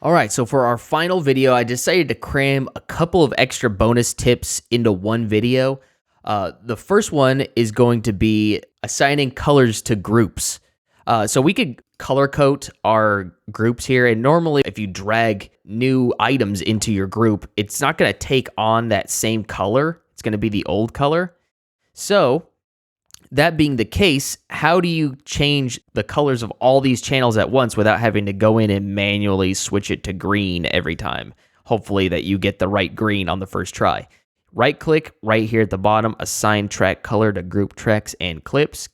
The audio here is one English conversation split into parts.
All right, so for our final video, I decided to cram a couple of extra bonus tips into one video. The first one is going to be assigning colors to groups. So we could color code our groups here, and normally if you drag new items into your group, it's not going to take on that same color. It's going to be the old color. So that being the case, how do you change the colors of all these channels at once without having to go in and manually switch it to green every time? Hopefully that you get the right green on the first try. Right click right here at the bottom, assign track color to group tracks and clips.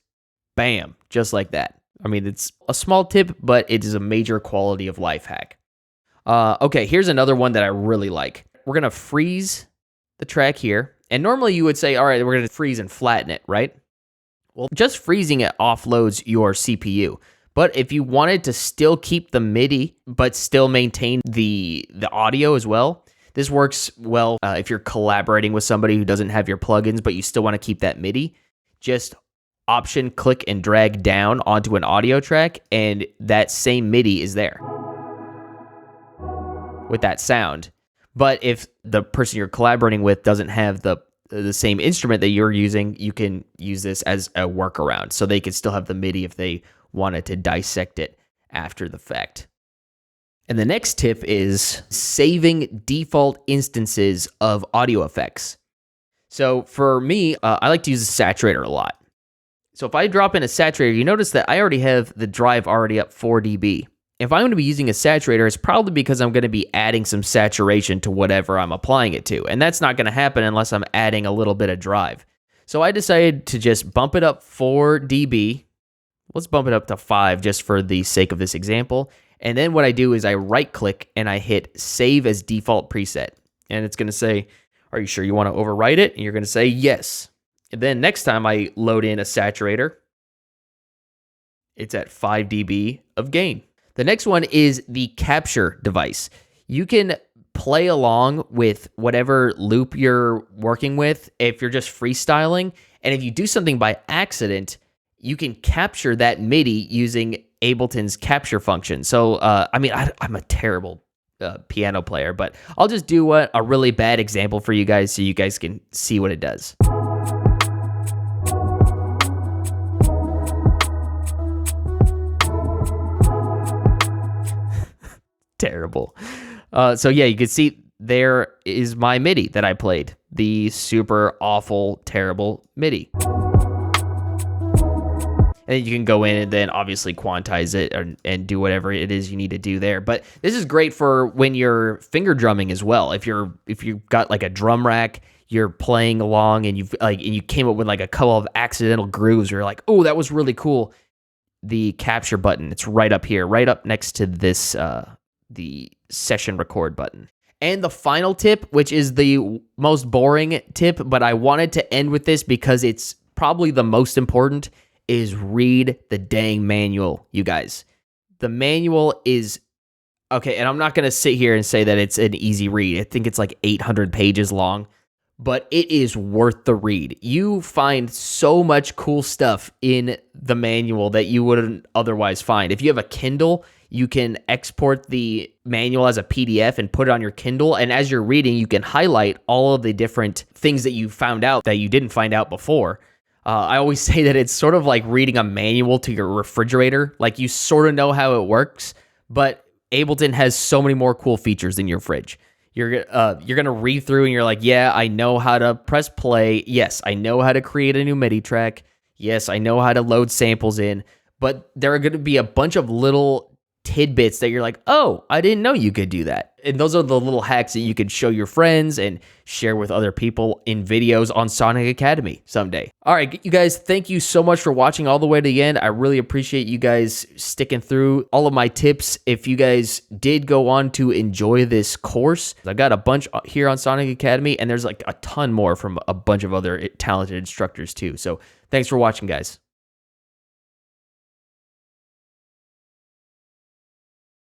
Bam, just like that. I mean, it's a small tip, but it is a major quality of life hack. Okay, here's another one that I really like. We're going to freeze the track here. And normally you would say, all right, we're going to freeze and flatten it, right? Well, just freezing it offloads your CPU. But if you wanted to still keep the MIDI, but still maintain the audio as well, this works well if you're collaborating with somebody who doesn't have your plugins, but you still want to keep that MIDI. Just option, click, and drag down onto an audio track, and that same MIDI is there with that sound. But if the person you're collaborating with doesn't have the same instrument that you're using, you can use this as a workaround. So they could still have the MIDI if they wanted to dissect it after the fact. And the next tip is saving default instances of audio effects. So for me, I like to use a saturator a lot. So if I drop in a saturator, you notice that I already have the drive already up 4 dB. If I'm going to be using a saturator, it's probably because I'm going to be adding some saturation to whatever I'm applying it to. And that's not going to happen unless I'm adding a little bit of drive. So I decided to just bump it up 4 dB. Let's bump it up to 5 just for the sake of this example. And then what I do is I right click and I hit save as default preset. And it's going to say, are you sure you want to overwrite it? And you're going to say yes. And then next time I load in a saturator, it's at 5 dB of gain. The next one is the capture device. You can play along with whatever loop you're working with if you're just freestyling. And if you do something by accident, you can capture that MIDI using Ableton's capture function. So, I'm a terrible piano player, but I'll just do a really bad example for you guys so you guys can see what it does. Terrible. So yeah, you can see there is my MIDI that I played. The super awful, terrible MIDI. And you can go in and then obviously quantize it and do whatever it is you need to do there. But this is great for when you're finger drumming as well. If you've got like a drum rack, you're playing along and you came up with like a couple of accidental grooves where you're like, oh, that was really cool. The capture button, it's right up here, right up next to this the session record button. And the final tip, which is the most boring tip, but I wanted to end with this because it's probably the most important, is read the dang manual, you guys. The manual is, okay, and I'm not going to sit here and say that it's an easy read. I think it's like 800 pages long, but it is worth the read. You find so much cool stuff in the manual that you wouldn't otherwise find. If you have a Kindle, you can export the manual as a PDF and put it on your Kindle. And as you're reading, you can highlight all of the different things that you found out that you didn't find out before. I always say that it's sort of like reading a manual to your refrigerator. Like you sort of know how it works, but Ableton has so many more cool features than your fridge. You're going to read through and you're like, yeah, I know how to press play. Yes, I know how to create a new MIDI track. Yes, I know how to load samples in. But there are going to be a bunch of little tidbits that you're like, oh, I didn't know you could do that. And those are the little hacks that you could show your friends and share with other people in videos on Sonic Academy someday. All right, you guys, thank you so much for watching all the way to the end. I really appreciate you guys sticking through all of my tips. If you guys did go on to enjoy this course, I got a bunch here on Sonic Academy, and there's like a ton more from a bunch of other talented instructors too. So thanks for watching, guys.